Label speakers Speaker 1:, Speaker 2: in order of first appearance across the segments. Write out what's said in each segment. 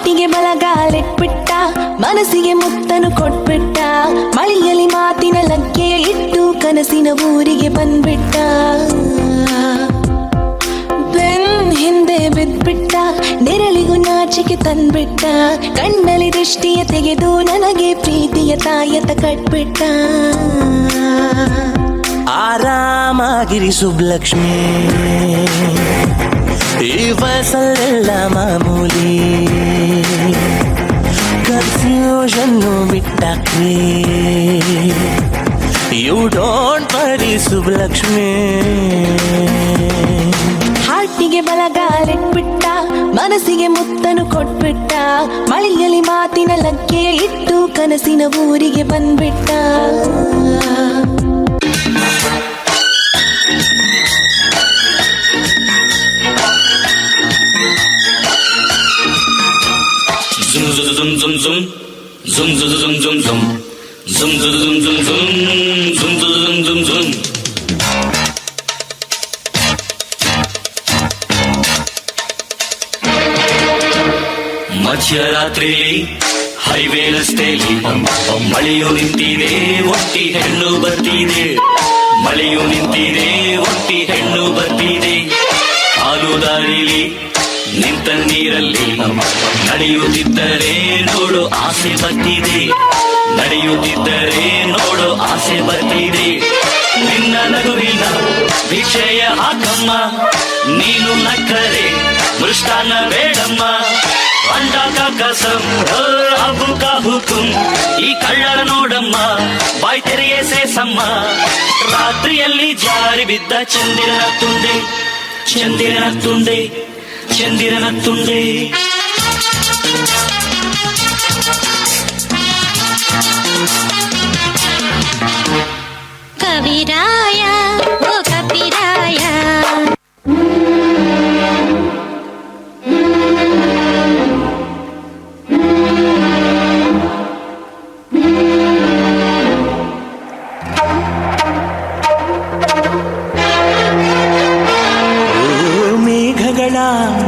Speaker 1: ಹಾರ್ಟಿಗೆ ಬಲಗಾಲಿಟ್ಬಿಟ್ಟ, ಮನಸ್ಸಿಗೆ ಮುತ್ತನು ಕೊಟ್ಬಿಟ್ಟ, ಮಳೆಯಲ್ಲಿ ಮಾತಿನ ಲಗ್ಗೆಯ ಇಟ್ಟು ಕನಸಿನ ಊರಿಗೆ ಬಂದ್ಬಿಟ್ಟ. ಬೆನ್ ಹಿಂದೆ ಬಿದ್ಬಿಟ್ಟ, ನೆರಳಿಗೂ ನಾಚಿಕೆ ತಂದ್ಬಿಟ್ಟ, ಕಣ್ಣಲ್ಲಿ ದೃಷ್ಟಿಯ ತೆಗೆದು ನನಗೆ ಪ್ರೀತಿಯ ತಾಯತ ಕಟ್ಬಿಟ್ಟ.
Speaker 2: ಆರಾಮಾಗಿರಿ ಸುಬ್ಲಕ್ಷ್ಮಿ, ಈ ವಯಸ್ಸಲ್ಲೆಲ್ಲ ಮಾಮೂಲಿ, ಕನ್ಫ್ಯೂಷನ್ನು ಬಿಟ್ಟಾಕ್ರಿ, ಯು ಡೋಂಟ್ ವರಿ ಸುಬ್ಲಕ್ಷ್ಮಿ.
Speaker 1: ಹಾರ್ಟಿಗೆ ಬಲಗಾಲಿಟ್ಬಿಟ್ಟ, ಮನಸ್ಸಿಗೆ ಮುತ್ತನು ಕೊಟ್ಬಿಟ್ಟ, ಮಳೆಯಲ್ಲಿ ಮಾತಿನ ಲಗ್ಗೆಯ ಇಟ್ಟು ಕನಸಿನ ಊರಿಗೆ ಬಂದ್ಬಿಟ್ಟ.
Speaker 3: Zum zum zum zum zum zum zum zum zum zum zum zum zum zum zum zum. ಮಧ್ಯರಾತ್ರಿಲಿ ಹೈವೇ ರಸ್ತೆಯಲ್ಲಿ ಮಳೆಯು ನಿಂತಿದೆ, ಒಟ್ಟಿ ಹೆಣ್ಣು ಬರ್ತಿದೆ, ಮಳೆಯು ನಿಂತಿದೆ, ಒಟ್ಟಿ ಹೆಣ್ಣು ಬರ್ತಿದೆ, ಹಾಲು ದಾರಿಲಿ ನಿಂತ ನೀರಲ್ಲಿ ನಡೆಯುತ್ತಿದ್ದರೆ ನೋಡು ಆಸೆ ಬರ್ತಿದೆ, ನಡೆಯುತ್ತಿದ್ದರೆ ನೋಡು ಆಸೆ ಬರ್ತಿದೆ. ನಿನ್ನ ನಗುವಿನ ವಿಷಯ ಹಾಕಮ್ಮ, ನೀನು ನಕ್ಕರೆ ಮೃಷ್ಟಾನ್ನ ಬೇಡಮ್ಮ, ಅಂಡಾಕ ಕಸಂ ಅಬು ಕಾ ಹುಕುಂ, ಈ ಕಳ್ಳರ ನೋಡಮ್ಮ ಬಾಯ್ ತೆರೆಯೇ ಸೇಸಮ್ಮ. ರಾತ್ರಿಯಲ್ಲಿ ಜಾರಿ ಬಿದ್ದ ಚಂದಿರನ ತುಂಡೆ, ಚಂದಿರನ ತುಂಡೆ, ಚಂದಿರನ ತುಂಡೆ.
Speaker 4: ಕವಿರಾಯ ಓ ಕಪಿರಾಯ,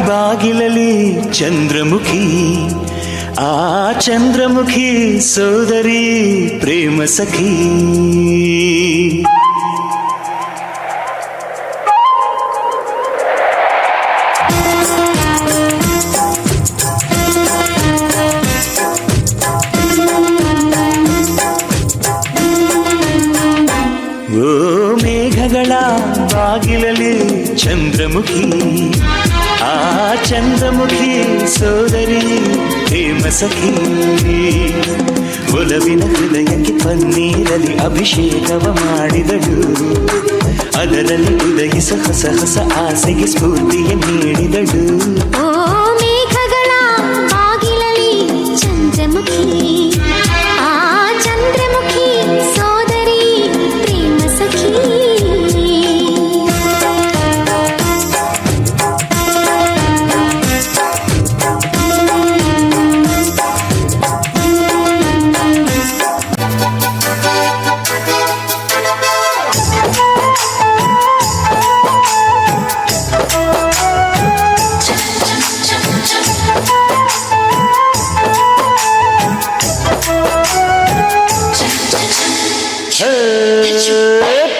Speaker 2: ಬಾಗಿಲಲಿ ಚಂದ್ರಮುಖಿ, ಆ ಚಂದ್ರಮುಖಿ ಸೋದರಿ ಪ್ರೇಮ ಸಖಿ. ಓ ಮೇಘಗಳ ಬಾಗಿಲಲಿ ಚಂದ್ರಮುಖಿ, ಆ ಚಂದ್ರಮುಖಿ ಸೋದರಿ ಪ್ರೇಮ ಸಖಿ. ಒಲವಿನ ಹೃದಯಕ್ಕೆ ಪನ್ನೀರಲ್ಲಿ ಅಭಿಷೇಕವ ಮಾಡಿದಳು, ಅದರಲ್ಲಿ ಉದಯಿಸ ಹೊಸ ಹೊಸ ಆಸೆಗೆ ಸ್ಫೂರ್ತಿಯ ನೀಡಿದಳು.
Speaker 4: ಓ ಮೇಘಗಳ ಬಾಗಿಲಲಿ ಚಂದ್ರಮುಖಿ, ಆ ಚಂದ್ರಮುಖಿ ಸೋದರಿ ಪ್ರೇಮ ಸಖಿ.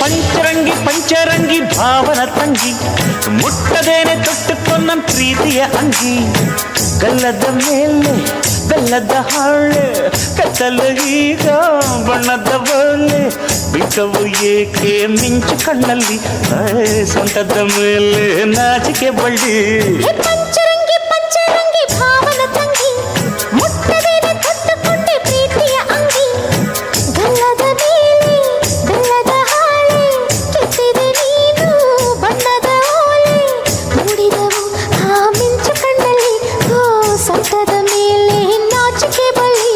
Speaker 2: ಪಂಚರಂಗಿ ಪಂಚರಂಗಿ ಭಾವನ ತಂಗಿ, ಮುಟ್ಟದೇನೆ ತೊಟ್ಟುಕೊಂಡ ಪ್ರೀತಿಯ ಅಂಗಿ. ಗಲ್ಲದ ಮೇಲೆ ಬೆಲ್ಲದ ಹಾಳೆ, ಕತ್ತಲು ಈಗ ಬಣ್ಣದ ಬೋಲೆ, ಬಿಟ್ಟವು ಏಕೆ ಮಿಂಚು ಕಣ್ಣಲ್ಲಿ, ಸೊಂಟದ ಮೇಲೆ ನಾಚಿಕೆ ಬಳ್ಳಿ.
Speaker 4: ಪಂಚರಂಗಿ ಪಂಚರಂಗಿ ಭಾವನ ತಂಗಿ, ಮುಟ್ಟದೇನೆ ತೊಟ್ಟುಕೊಂಡೆ ಪ್ರೀತಿಯ ಅಂಗಿ. ಗಲ್ಲದ ಮೇಲೆ ಬೆಲ್ಲದ ಹಾಳೆ, ಕೆತ್ತಿದೆ ನೀನು ಬಣ್ಣದ ಓಲೆ, ಮೂಡಿದವು ಆ ಮಿಂಚು ಕಣ್ಣಲ್ಲಿ, ಓ ಸೊಂಟದ ಮೇಲೆ ನಾಚಿಕೆ ಬಳ್ಳಿ.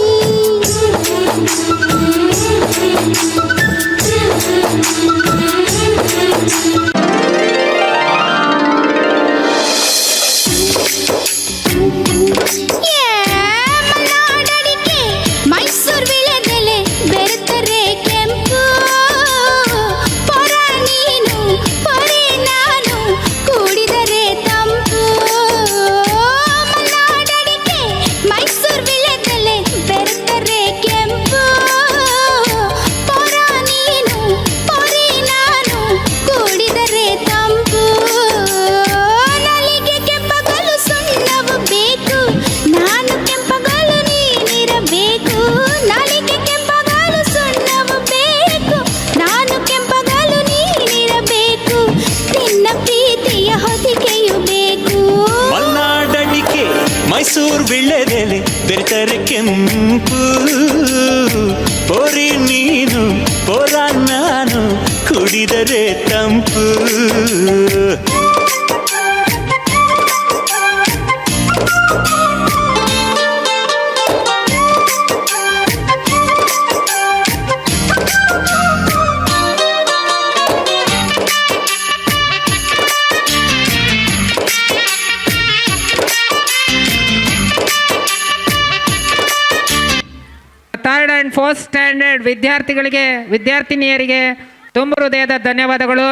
Speaker 2: ಬಿಳ್ಳೆದೆಲೆ ಬೆರೆತರೆ ಕೆಂಪು. ಪೋರಿ ನೀನು ಪೋರ ನಾನು ಕುಡಿದರೆ ತಂಪು.
Speaker 5: ಥರ್ಡ್ ಆ್ಯಂಡ್ ಫೋರ್ತ್ ಸ್ಟ್ಯಾಂಡರ್ಡ್ ವಿದ್ಯಾರ್ಥಿಗಳಿಗೆ ವಿದ್ಯಾರ್ಥಿನಿಯರಿಗೆ ತುಂಬ ಹೃದಯದ ಧನ್ಯವಾದಗಳು.